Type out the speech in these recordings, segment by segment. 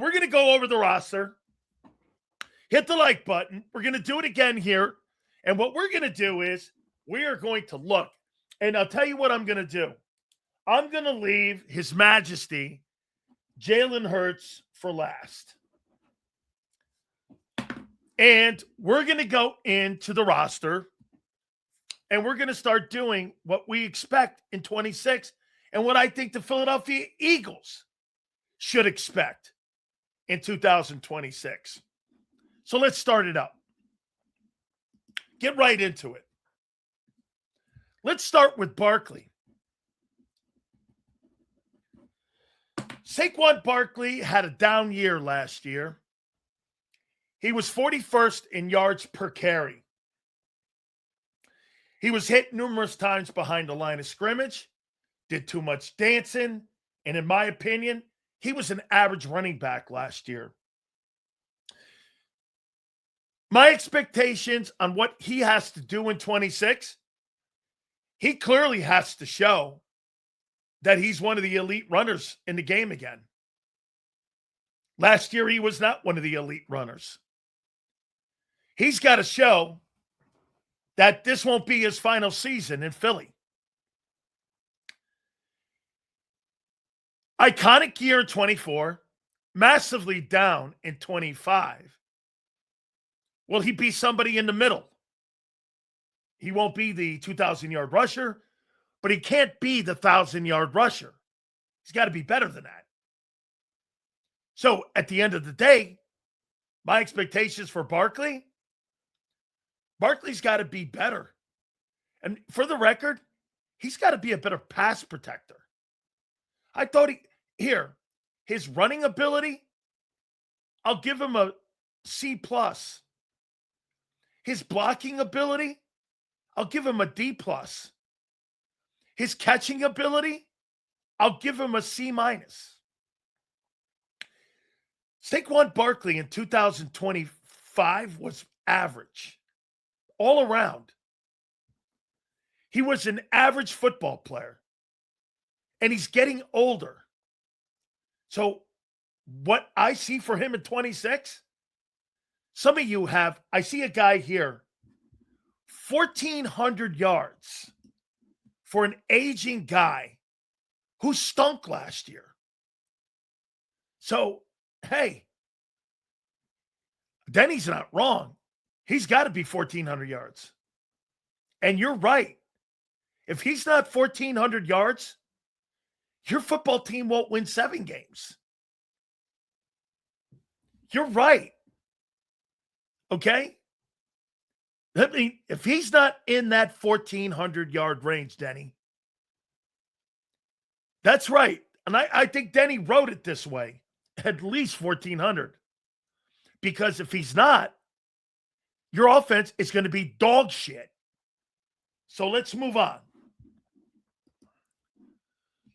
We're going to go over the roster. Hit the like button. We're going to do it again here. And what we're going to do is we are going to look. And I'll tell you what I'm going to do. I'm going to leave His Majesty Jalen Hurts for last. And we're going to go into the roster. And we're going to start doing what we expect in 26 and what I think the Philadelphia Eagles should expect in 2026. So let's start it up. Get right into it. Let's start with Barkley. Saquon Barkley had a down year last year. He was 41st in yards per carry. He was hit numerous times behind the line of scrimmage, did too much dancing, and in my opinion, he was an average running back last year. My expectations on what he has to do in 26, he clearly has to show that he's one of the elite runners in the game again. Last year, he was not one of the elite runners. He's got to show that this won't be his final season in Philly. Iconic year in 24, massively down in 25. Will he be somebody in the middle? He won't be the 2,000-yard rusher, but he can't be the 1,000-yard rusher. He's got to be better than that. So at the end of the day, my expectations for Barkley's got to be better. And for the record, he's got to be a better pass protector. I thought his running ability, I'll give him a C+. His blocking ability, I'll give him a D+. His catching ability, I'll give him a C-. Saquon Barkley in 2025 was average all around. He was an average football player, and he's getting older. So what I see for him in 26, some of you have, I see a guy here, 1,400 yards for an aging guy who stunk last year. So, hey, Denny's not wrong. He's got to be 1,400 yards. And you're right. If he's not 1,400 yards, your football team won't win 7 games. You're right. Okay? I mean, if he's not in that 1,400-yard range, Denny, that's right. And I think Denny wrote it this way, at least 1,400. Because if he's not, your offense is going to be dog shit. So let's move on.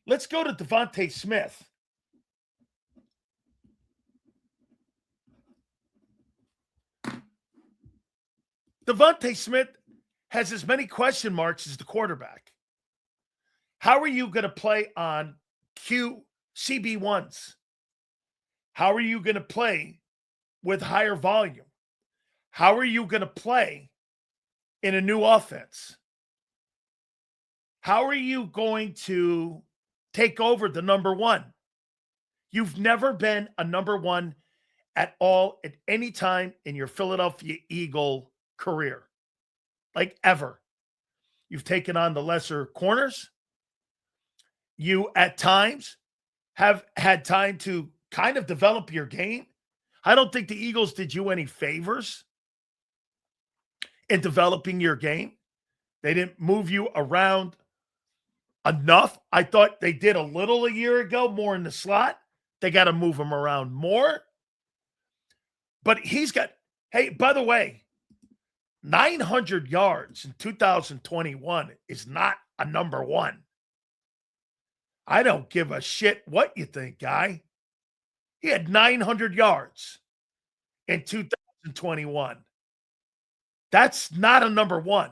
Let's go to Devontae Smith. Devontae Smith has as many question marks as the quarterback. How are you going to play on CB1s? How are you going to play with higher volume? How are you going to play in a new offense? How are you going to take over the number one? You've never been a number one at all at any time in your Philadelphia Eagle career, like ever. You've taken on the lesser corners. You, at times, have had time to kind of develop your game. I don't think the Eagles did you any favors in developing your game. They didn't move you around enough. I thought they did a little a year ago, more in the slot. They got to move him around more. But he's got, hey, by the way, 900 yards in 2021 is not a number one. I don't give a shit what you think, guy. He had 900 yards in 2021. That's not a number one.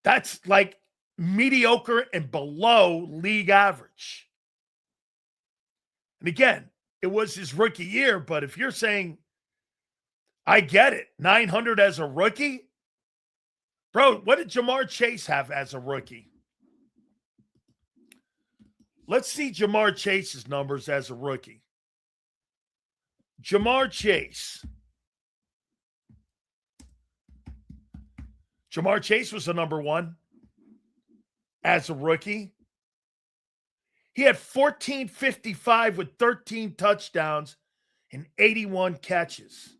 That's like mediocre and below league average. And again, it was his rookie year, but if you're saying, I get it, 900 as a rookie, bro, what did Jamar Chase have as a rookie? Let's see Jamar Chase's numbers as a rookie. Jamar Chase. Jamar Chase was the number one as a rookie. He had 1455 with 13 touchdowns and 81 catches.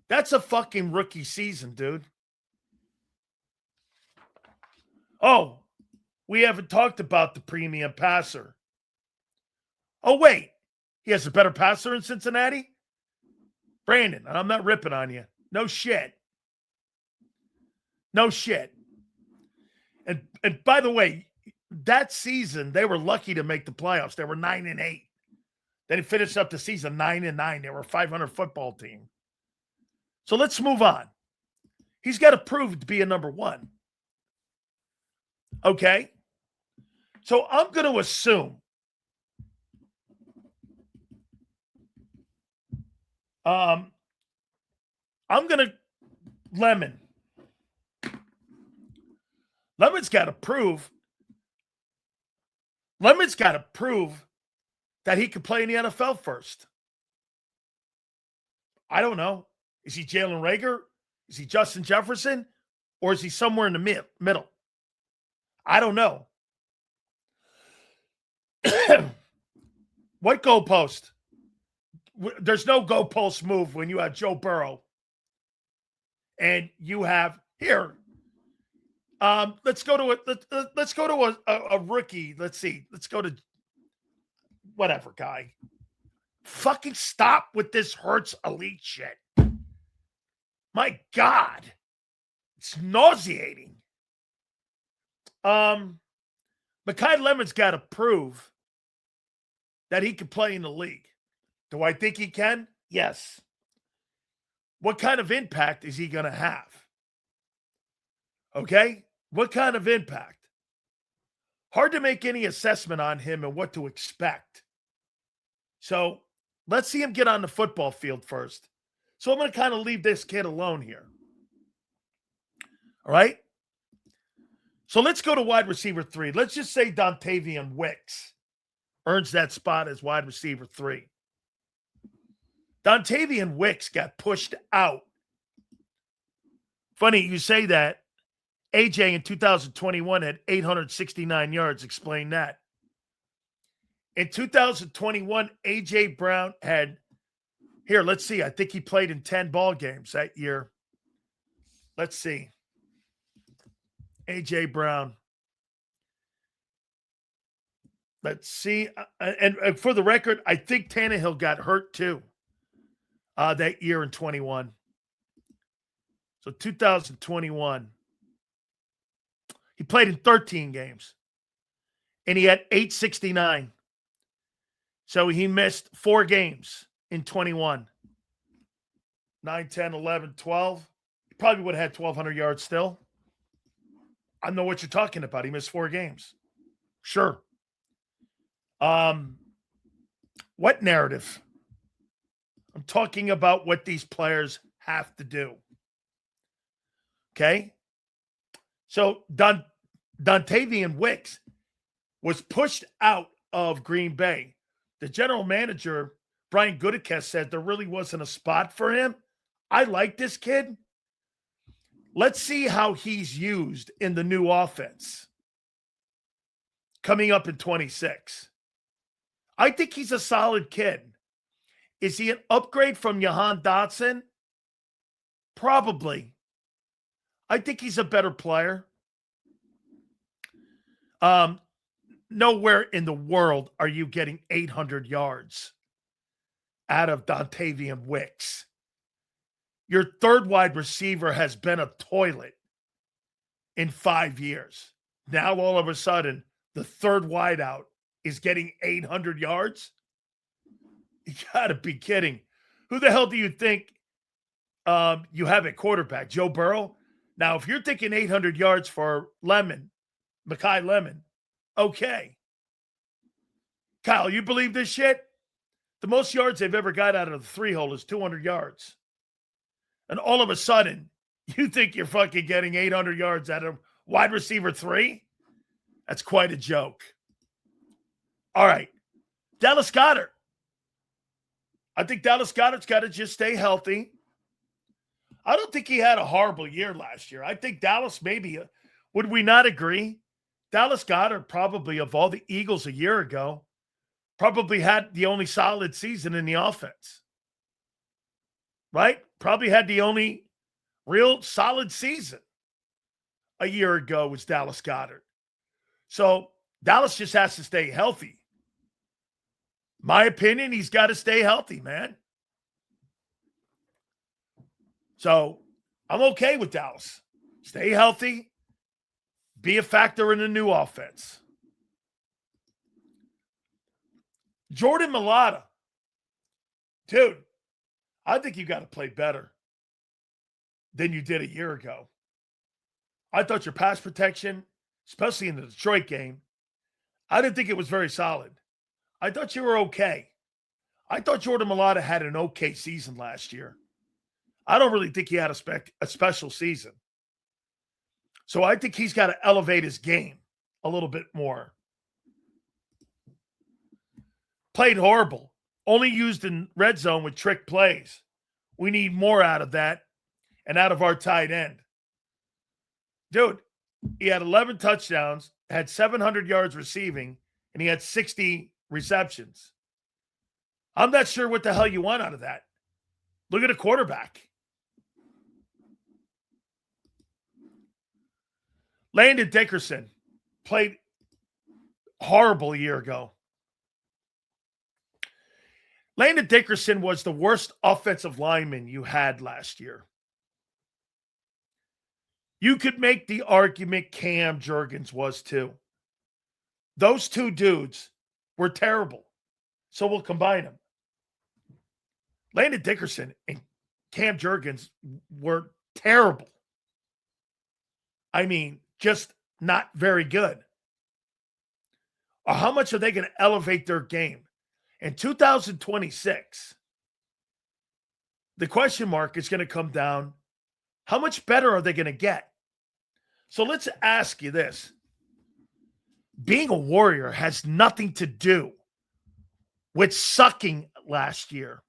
That's a fucking rookie season, dude. Oh, we haven't talked about the premium passer. Oh, wait. He has a better passer in Cincinnati? Brandon, and I'm not ripping on you. No shit. No shit. And by the way, that season, they were lucky to make the playoffs. They were 9-8. Then he finished up the season 9-9. They were a 500 football team. So let's move on. He's got to prove to be a number one. Okay? So I'm going to assume I'm going to Lemon's got to prove that he can play in the NFL first. I don't know. Is he Jalen Reagor? Is he Justin Jefferson? Or is he somewhere in the middle? I don't know. What goalpost? There's no goalpost move when you have Joe Burrow. And you have here. Let's go to a rookie. Let's see. Let's go to whatever guy. Fucking stop with this Hurts elite shit. My God. It's nauseating. Mekhi Lemon's got to prove that he can play in the league. Do I think he can? Yes. What kind of impact is he going to have? Okay? What kind of impact? Hard to make any assessment on him and what to expect. So let's see him get on the football field first. So I'm going to kind of leave this kid alone here. All right? So let's go to wide receiver 3. Let's just say Dontavian Wicks earns that spot as wide receiver 3. Dontavian Wicks got pushed out. Funny you say that. AJ in 2021 had 869 yards. Explain that. In 2021, AJ Brown had, here, let's see. I think he played in 10 ball games that year. Let's see. AJ Brown. Let's see. And for the record, I think Tannehill got hurt too that year in 21. So 2021. He played in 13 games. And he had 869. So he missed 4 games in 21. 9, 10, 11, 12. He probably would have had 1,200 yards still. I know what you're talking about. He missed 4 games. Sure. What narrative? I'm talking about what these players have to do. Okay? So Dontavian Wicks was pushed out of Green Bay. The general manager, Brian Gutekunst, said there really wasn't a spot for him. I like this kid. Let's see how he's used in the new offense coming up in 26. I think he's a solid kid. Is he an upgrade from Jahan Dotson? Probably. I think he's a better player. Nowhere in the world are you getting 800 yards out of Dontavian Wicks. Your third wide receiver has been a toilet in 5 years. Now, all of a sudden, the third wideout is getting 800 yards? You got to be kidding. Who the hell do you think you have at quarterback? Joe Burrow? Now, if you're thinking 800 yards for Mekhi Lemon, okay. Kyle, you believe this shit? The most yards they've ever got out of the 3-hole is 200 yards. And all of a sudden, you think you're fucking getting 800 yards out of wide receiver 3? That's quite a joke. All right. Dallas Goedert. I think Dallas Goedert's got to just stay healthy. I don't think he had a horrible year last year. I think Dallas would we not agree? Dallas Goedert probably, of all the Eagles a year ago, probably had the only solid season in the offense. Right? Probably had the only real solid season a year ago was Dallas Goedert. So Dallas just has to stay healthy. My opinion, he's got to stay healthy, man. So I'm okay with Dallas. Stay healthy. Be a factor in the new offense. Jordan Mailata. Dude, I think you got to play better than you did a year ago. I thought your pass protection, especially in the Detroit game, I didn't think it was very solid. I thought you were okay. I thought Jordan Mailata had an okay season last year. I don't really think he had a special season. So I think he's got to elevate his game a little bit more. Played horrible. Only used in red zone with trick plays. We need more out of that and out of our tight end. Dude, he had 11 touchdowns, had 700 yards receiving, and he had 60 receptions. I'm not sure what the hell you want out of that. Look at a quarterback. Landon Dickerson played horrible a year ago. Landon Dickerson was the worst offensive lineman you had last year. You could make the argument Cam Jurgens was too. Those two dudes were terrible. So we'll combine them. Landon Dickerson and Cam Jurgens were terrible. I mean, just not very good. Or how much are they going to elevate their game? In 2026, the question mark is going to come down, how much better are they going to get? So let's ask you this. Being a Warrior has nothing to do with sucking last year.